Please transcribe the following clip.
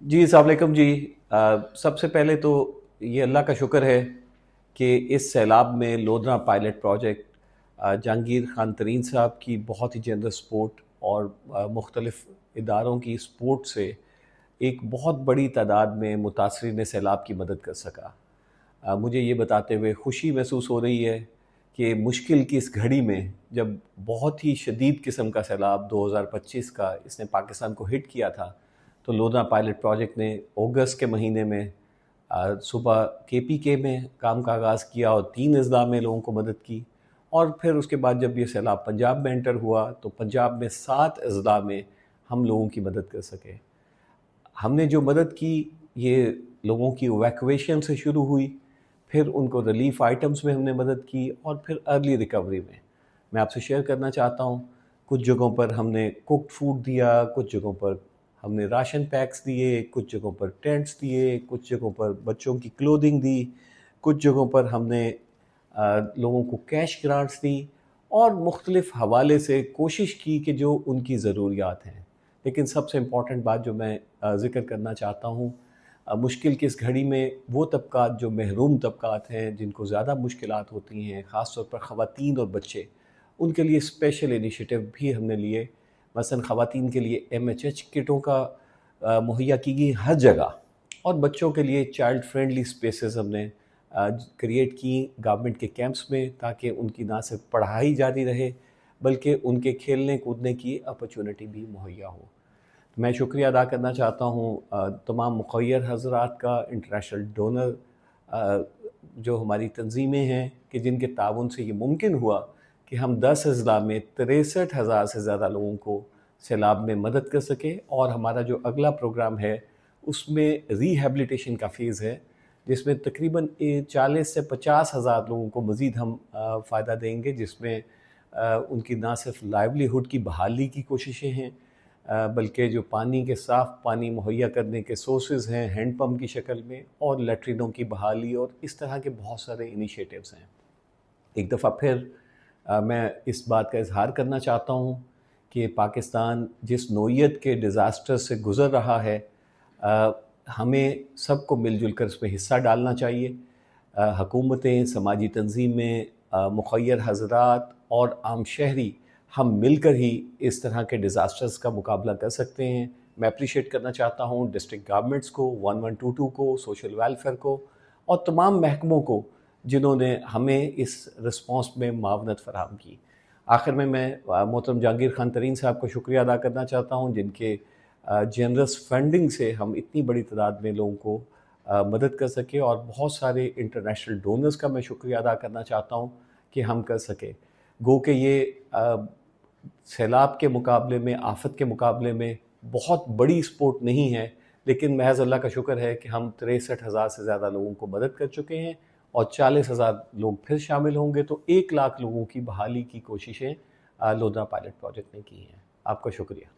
जी, अस्सलाम वालेकुम जी। सबसे पहले तो ये अल्लाह का शुक्र है कि इस सैलाब में लोधरा पायलट प्रोजेक्ट जहांगीर खान तरीन साहब की बहुत ही जनरस सपोर्ट और मुख्तलिफ़ इदारों की सपोर्ट से एक बहुत बड़ी तादाद में मुतासरीन सैलाब की मदद कर सका। मुझे ये बताते हुए खुशी महसूस हो रही है कि मुश्किल की इस घड़ी में जब बहुत ही शदीद किस्म का सैलाब 2025 का इसने पाकिस्तान को हिट किया था, तो लोधरा पायलट प्रोजेक्ट ने अगस्त के महीने में सुबह केपीके में काम का आगाज़ किया और 3 अज़ला में लोगों को मदद की। और फिर उसके बाद जब ये सैलाब पंजाब में एंटर हुआ तो पंजाब में 7 अज़ला में हम लोगों की मदद कर सके। हमने जो मदद की ये लोगों की इवैक्यूएशन से शुरू हुई, फिर उनको रिलीफ आइटम्स में हमने मदद की और फिर अर्ली रिकवरी में। मैं आपसे शेयर करना चाहता हूँ, कुछ जगहों पर हमने कुक्ड फूड दिया, कुछ जगहों पर हमने राशन पैक्स दिए, कुछ जगहों पर टेंट्स दिए, कुछ जगहों पर बच्चों की क्लोथिंग दी, कुछ जगहों पर हमने लोगों को कैश ग्रांट्स दी और मुख्तलिफ़ हवाले से कोशिश की कि जो उनकी ज़रूरियात हैं। लेकिन सबसे इम्पॉर्टेंट बात जो मैं ज़िक्र करना चाहता हूँ, मुश्किल की इस घड़ी में वो तबकात जो महरूम तबकात हैं, जिनको ज़्यादा मुश्किलात होती हैं, ख़ास तौर पर ख़वातीन और बच्चे, उनके लिए स्पेशल इनिशिएटिव भी हमने लिए। मसलन ख़वातीन के लिए MHH किटों का मुहैया की गई हर जगह, और बच्चों के लिए चाइल्ड फ्रेंडली स्पेसेस हमने क्रिएट की गवर्नमेंट के कैंप्स में, ताकि उनकी ना सिर्फ पढ़ाई जारी रहे बल्कि उनके खेलने कूदने की अपॉर्चुनिटी भी मुहैया हो। मैं शुक्रिया अदा करना चाहता हूँ तमाम मुखय्यर हज़रात का, इंटरनेशनल डोनर जो हमारी तंजीमें हैं कि जिनके ताउन से ये मुमकिन हुआ कि हम 10 अज़ला में 63,000 से ज़्यादा लोगों को सैलाब में मदद कर सके। और हमारा जो अगला प्रोग्राम है उसमें रिहैबिलिटेशन का फ़ेज़ है, जिसमें तकरीबन 40 से 50,000 लोगों को मज़ीद हम फ़ायदा देंगे, जिसमें उनकी ना सिर्फ लाइवलीहुड की बहाली की कोशिशें हैं, बल्कि जो पानी के साफ़ पानी मुहैया करने के सोर्सेज़ हैं हैंड पम्प की शक्ल में, और लैट्रिनों की बहाली, और इस तरह के बहुत सारे इनिशिएटिव्स हैं। एक दफ़ा फिर मैं इस बात का इज़हार करना चाहता हूँ कि पाकिस्तान जिस नौइयत के डिज़ास्टर से गुज़र रहा है, अ, हमें सबको मिलजुल कर इसमें हिस्सा डालना चाहिए। हुकूमतें, समाजी तंजीमें, मुखय्यर हज़रात और आम शहरी, हम मिलकर ही इस तरह के डिज़ास्टर्स का मुकाबला कर सकते हैं। मैं अप्रिशिएट करना चाहता हूँ डिस्ट्रिक्ट गवर्नमेंट्स को, 1122 को, सोशल वेलफेयर को और तमाम महकमों को, जिन्होंने हमें इस रिस्पॉन्स में मावनत फ़राहम की। आखिर में मैं मोहतरम जहांगीर खान तरीन साहब का शुक्रिया अदा करना चाहता हूँ, जिनके जनरस फंडिंग से हम इतनी बड़ी तादाद में लोगों को मदद कर सके, और बहुत सारे इंटरनेशनल डोनर्स का मैं शुक्रिया अदा करना चाहता हूँ कि हम कर सके। गो कि ये सैलाब के मुकाबले में, आफत के मुकाबले में बहुत बड़ी सपोर्ट नहीं है, लेकिन महज़ अल्लाह का शुक्र है कि हम 63,000 से ज़्यादा लोगों को मदद कर चुके हैं, और 40,000 लोग फिर शामिल होंगे, तो 1 लाख लोगों की बहाली की कोशिशें लोधरा पायलट प्रोजेक्ट ने की हैं। आपका शुक्रिया।